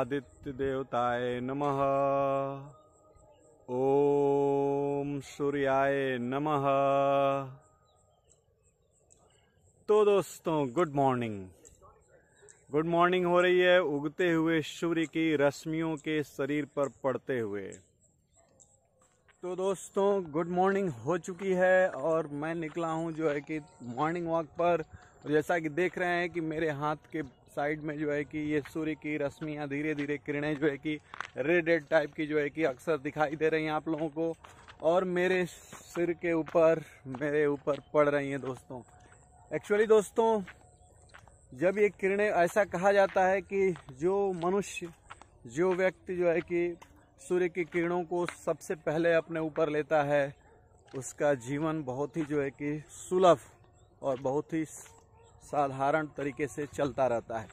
आदित्य देवताय नमः। ओम सूर्याय नमः। तो दोस्तों गुड मॉर्निंग हो रही है उगते हुए सूर्य की रश्मियों के शरीर पर पड़ते हुए। तो दोस्तों गुड मॉर्निंग हो चुकी है और मैं निकला हूं जो है कि मॉर्निंग वॉक पर। जैसा कि देख रहे हैं कि मेरे हाथ के साइड में जो है कि ये सूर्य की रश्मियां धीरे धीरे किरणें जो है कि रेड टाइप की जो है कि अक्सर दिखाई दे रही हैं आप लोगों को, और मेरे सिर के ऊपर मेरे ऊपर पड़ रही हैं दोस्तों। एक्चुअली दोस्तों जब ये किरणें, ऐसा कहा जाता है कि जो व्यक्ति जो है कि सूर्य की किरणों को सबसे पहले अपने ऊपर लेता है उसका जीवन बहुत ही जो है कि सुलभ और बहुत ही साधारण तरीके से चलता रहता है।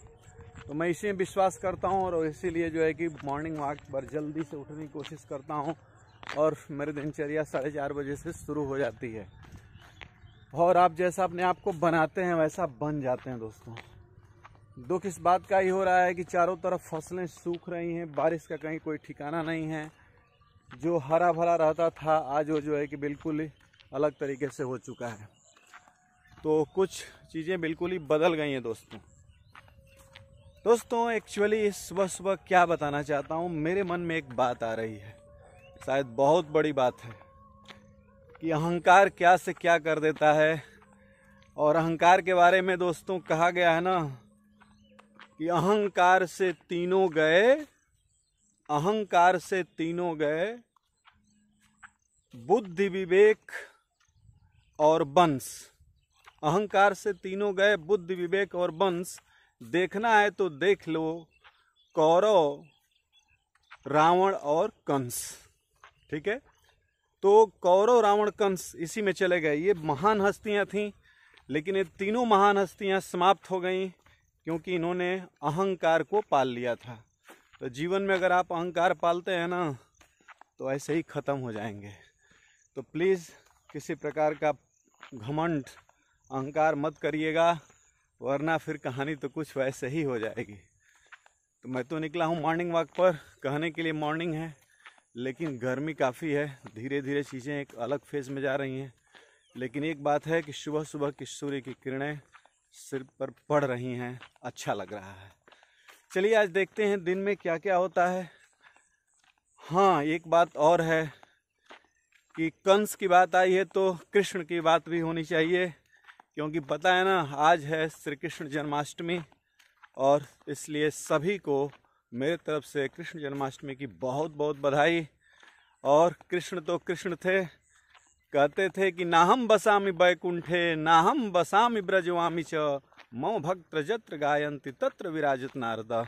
तो मैं इसी में विश्वास करता हूं और इसीलिए जो है कि मॉर्निंग वॉक पर जल्दी से उठने की कोशिश करता हूं और मेरी दिनचर्या 4:30 बजे से शुरू हो जाती है। और आप जैसा अपने आप को बनाते हैं वैसा बन जाते हैं दोस्तों। दुख इस बात का ही हो रहा है कि चारों तरफ फसलें सूख रही हैं, बारिश का कहीं कोई ठिकाना नहीं है। जो हरा भरा रहता था आज वो जो है कि बिल्कुल ही अलग तरीके से हो चुका है। तो कुछ चीज़ें बिल्कुल ही बदल गई हैं दोस्तों एक्चुअली सुबह सुबह क्या बताना चाहता हूँ, मेरे मन में एक बात आ रही है, शायद बहुत बड़ी बात है, कि अहंकार क्या से क्या कर देता है। और अहंकार के बारे में दोस्तों कहा गया है ना कि अहंकार से तीनों गए बुद्धि विवेक और वंश। अहंकार से तीनों गए बुद्धि विवेक और वंश। देखना है तो देख लो कौरव, रावण और कंस। ठीक है, तो कौरव रावण कंस इसी में चले गए। ये महान हस्तियां थीं, लेकिन ये तीनों महान हस्तियां समाप्त हो गईं क्योंकि इन्होंने अहंकार को पाल लिया था। तो जीवन में अगर आप अहंकार पालते हैं ना तो ऐसे ही ख़त्म हो जाएंगे। तो प्लीज़ किसी प्रकार का घमंड अहंकार मत करिएगा, वरना फिर कहानी तो कुछ वैसे ही हो जाएगी। तो मैं तो निकला हूँ मॉर्निंग वॉक पर। कहने के लिए मॉर्निंग है लेकिन गर्मी काफ़ी है, धीरे धीरे चीज़ें एक अलग फेज़ में जा रही हैं। लेकिन एक बात है कि सुबह सुबह की सूर्य की किरणें सिर पर पड़ रही हैं, अच्छा लग रहा है। चलिए आज देखते हैं दिन में क्या क्या होता है। हाँ, एक बात और है कि कंस की बात आई है तो कृष्ण की बात भी होनी चाहिए, क्योंकि पता है ना आज है श्री कृष्ण जन्माष्टमी, और इसलिए सभी को मेरे तरफ से कृष्ण जन्माष्टमी की बहुत बहुत बधाई। और कृष्ण तो कृष्ण थे, कहते थे कि नाहम बसामि बैकुंठे नाहम बसामि ब्रजवामि च मम भक्त जत्र गायन्ति तत्र विराजत नारद।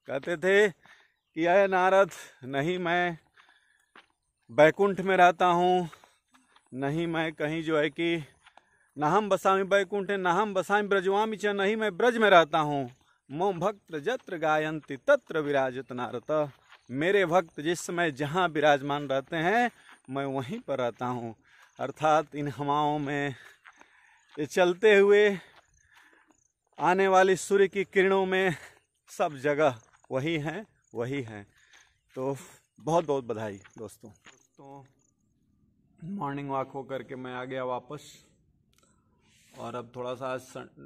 कहते थे कि अय नारद, नहीं मैं बैकुंठ में रहता हूँ, नहीं मैं कहीं जो है कि नाहम बसामि बैकुंठे नाहम बसामि ब्रजवामि च, नहीं मैं ब्रज में रहता हूँ। मम भक्त जत्र गायन्ति तत्र विराजत नारद, मेरे भक्त जिस समय जहाँ विराजमान रहते हैं मैं वहीं पर रहता हूँ। अर्थात इन हवाओं में, ये चलते हुए आने वाली सूर्य की किरणों में, सब जगह वही हैं। तो बहुत बहुत बधाई दोस्तों। मॉर्निंग वॉक हो करके मैं आ गया वापस, और अब थोड़ा सा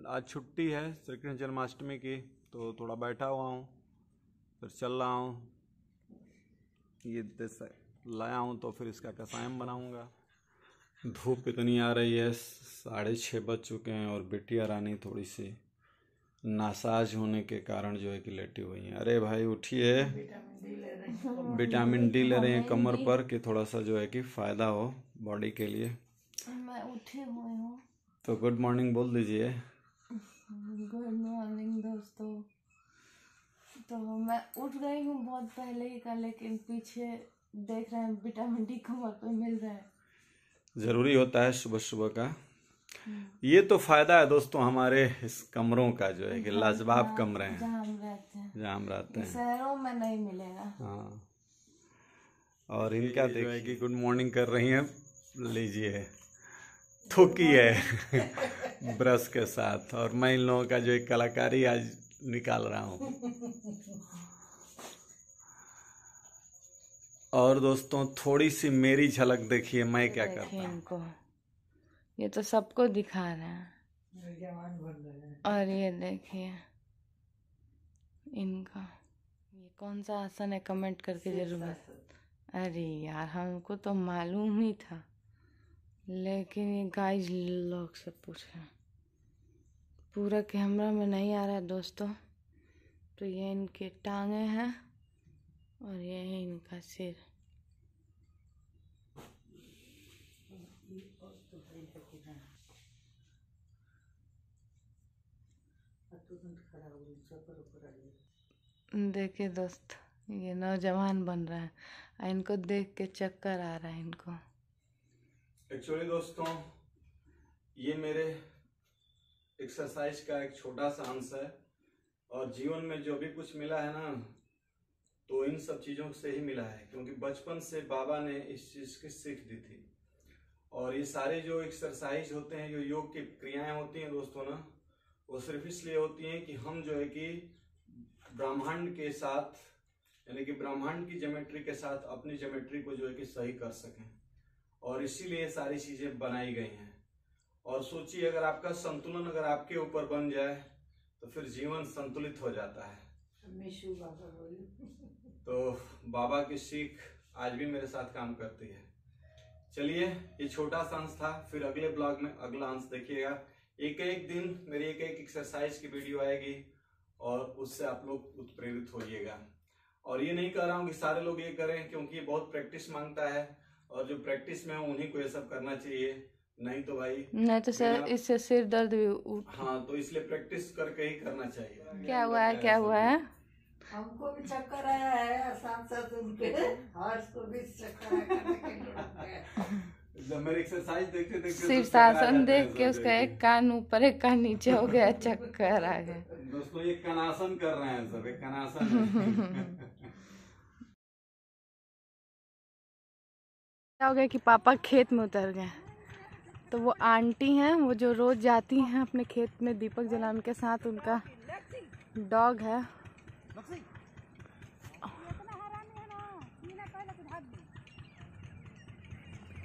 आज छुट्टी है श्री कृष्ण जन्माष्टमी की, तो थोड़ा बैठा हुआ हूँ, फिर चल रहा हूँ। ये लाया हूँ तो फिर इसका कसायम बनाऊँगा। धूप इतनी आ रही है, 6:30 बज चुके हैं, और बिटिया रानी थोड़ी सी नासाज होने के कारण जो है कि लेटी हुई है। अरे भाई उठिए, विटामिन डी ले रहे हैं कमर पर, कि थोड़ा सा जो है कि फ़ायदा हो बॉडी के लिए। मैं उठी हुई हूँ। तो गुड मॉर्निंग बोल दीजिए। गुड मॉर्निंग दोस्तों। तो मैं उठ गई हूँ बहुत पहले ही का, लेकिन पीछे देख रहे हैं विटामिन डी कमर पे मिल रहा है। ज़रूरी होता है सुबह सुबह का। ये तो फायदा है दोस्तों हमारे इस कमरों का, जो है कि लाजवाब कमरे हैं जहाँ हम रहते हैं। शहरों में नहीं मिलेगा। हाँ, और इनका जो है कि गुड मॉर्निंग कर रही हैं, लीजिए थूकी है ब्रश के साथ, और मैं इन लोगों का जो एक कलाकारी आज निकाल रहा हूँ। और दोस्तों थोड़ी सी मेरी झलक देखिए मैं क्या करता देखिए हूँ। इनको, ये तो सबको दिखा रहे हैं। और ये देखिए इनका, ये कौन सा आसन है कमेंट करके जरूर बता। अरे यार हमको तो मालूम ही था, लेकिन ये गाइस लोग से पूछे, पूरा कैमरा में नहीं आ रहा है दोस्तों। तो ये इनके टांगे हैं और ये है इनका सिर। देखिए दोस्त, ये नौजवान बन रहा है और इनको देख के चक्कर आ रहा है इनको। एक्चुअली दोस्तों ये मेरे एक्सरसाइज का एक छोटा सा अंश है, और जीवन में जो भी कुछ मिला है ना, तो इन सब चीज़ों से ही मिला है, क्योंकि बचपन से बाबा ने इस चीज़ की सीख दी थी। और ये सारे जो एक्सरसाइज होते हैं, जो योग की क्रियाएं होती हैं दोस्तों ना, वो सिर्फ इसलिए होती हैं कि हम जो है कि ब्रह्मांड के साथ, यानी कि ब्रह्मांड की ज्योमेट्री के साथ अपनी ज्योमेट्री को जो है कि सही कर सकें, और इसीलिए सारी चीजें बनाई गई हैं। और सोचिए, अगर आपका संतुलन अगर आपके ऊपर बन जाए तो फिर जीवन संतुलित हो जाता है। तो बाबा की सीख आज भी मेरे साथ काम करती है। चलिए, ये छोटा सा अंश था, फिर अगले ब्लॉग में अगला अंश देखिएगा। एक एक दिन मेरी एक एक एक्सरसाइज की वीडियो आएगी और उससे आप लोग उत्प्रेरित होइएगा। और ये नहीं कह रहा हूँ कि सारे लोग ये करें, क्योंकि ये बहुत प्रैक्टिस मांगता है, और जो प्रैक्टिस में है उन्हीं को ये सब करना चाहिए, नहीं तो भाई नहीं तो सर इससे सिर दर्द भी हाँ, तो इसलिए प्रैक्टिस करके ही करना चाहिए। क्या हुआ है, क्या हुआ है? हमको भी चक्कर आया है, सांसद उनके हर्ष को भी चक्कर आया। जब मेरी एक्सरसाइज देखते देखते शीर्षासन देख के उसका एक कान ऊपर एक कान नीचे हो गया, चक्कर आ गए। दोस्तों ये कनासन कर रहे हैं सब, एक कनासन। क्या हो गया कि पापा खेत में उतर गए, तो वो आंटी हैं, वो जो रोज जाती हैं अपने खेत में दीपक जलाने के साथ, उनका डॉग है।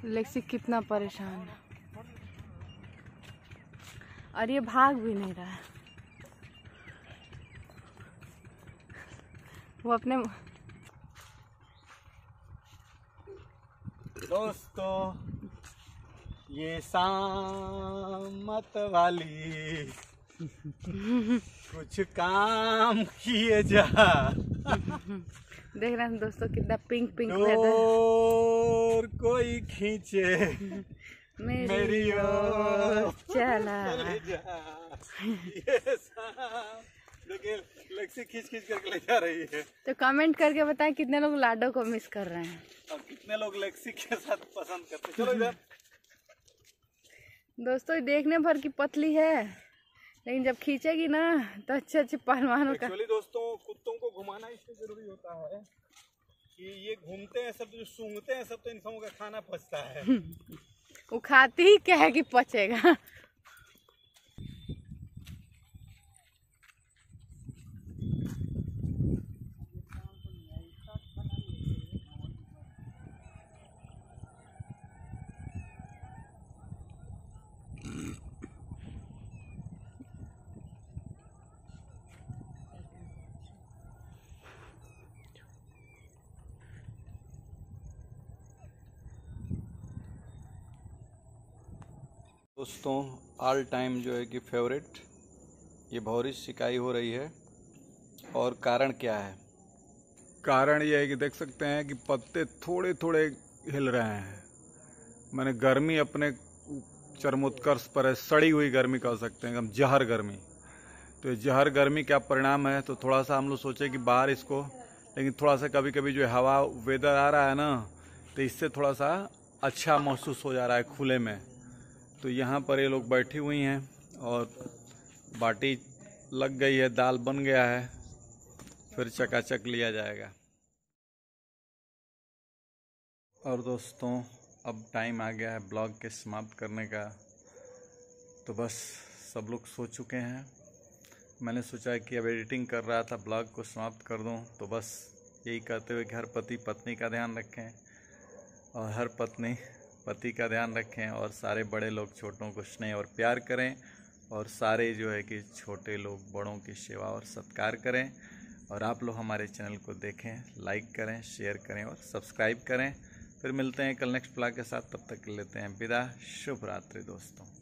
लेक्सी कितना परेशान है, और ये भाग भी नहीं रहा है, वो अपने। दोस्तों ये शामत वाली कुछ काम किए जा। देख रहे हैं दोस्तों कितना पिंक पिंक और कोई खींचे मेरी ओर चला। ये देखिए लेक्सी खींच खींच करके ले जा रही है। तो कमेंट करके बताएं कितने लोग लाडो को मिस कर रहे हैं और कितने लोग लेक्सी के साथ पसंद करते हैं। चलो इधर दोस्तों, देखने भर की पतली है, लेकिन जब खींचेगी ना तो अच्छे अच्छे पहलवानों का। एक्चुअली दोस्तों कुत्तों को घुमाना इसलिए जरूरी होता है कि ये घूमते हैं सब, जो सूंघते हैं सब, तो इन सबों का खाना पचता है। वो खाती ही क्या है कि पचेगा। दोस्तों ऑल टाइम जो है कि फेवरेट ये भौरी शिकाई हो रही है, और कारण क्या है? कारण ये है कि देख सकते हैं कि पत्ते थोड़े थोड़े हिल रहे हैं। मैंने गर्मी अपने चरमोत्कर्ष पर है, सड़ी हुई गर्मी कह सकते हैं, हम जहर गर्मी। तो ये जहर गर्मी क्या परिणाम है, तो थोड़ा सा हम लोग सोचे कि बाहर इसको, लेकिन थोड़ा सा कभी कभी जो हवा वेदर आ रहा है ना, तो इससे थोड़ा सा अच्छा महसूस हो जा रहा है खुले में। तो यहाँ पर ये लोग बैठी हुई हैं और बाटी लग गई है, दाल बन गया है, फिर चकाचक लिया जाएगा। और दोस्तों अब टाइम आ गया है ब्लॉग के समाप्त करने का। तो बस सब लोग सो चुके हैं, मैंने सोचा कि अब एडिटिंग कर रहा था ब्लॉग को समाप्त कर दूं, तो बस यही कहते हुए कि हर पति पत्नी का ध्यान रखें और हर पत्नी पति का ध्यान रखें, और सारे बड़े लोग छोटों को स्नेह और प्यार करें, और सारे जो है कि छोटे लोग बड़ों की सेवा और सत्कार करें। और आप लोग हमारे चैनल को देखें, लाइक करें, शेयर करें और सब्सक्राइब करें। फिर मिलते हैं कल नेक्स्ट ब्लॉग के साथ, तब तक लेते हैं विदा। शुभ रात्रि दोस्तों।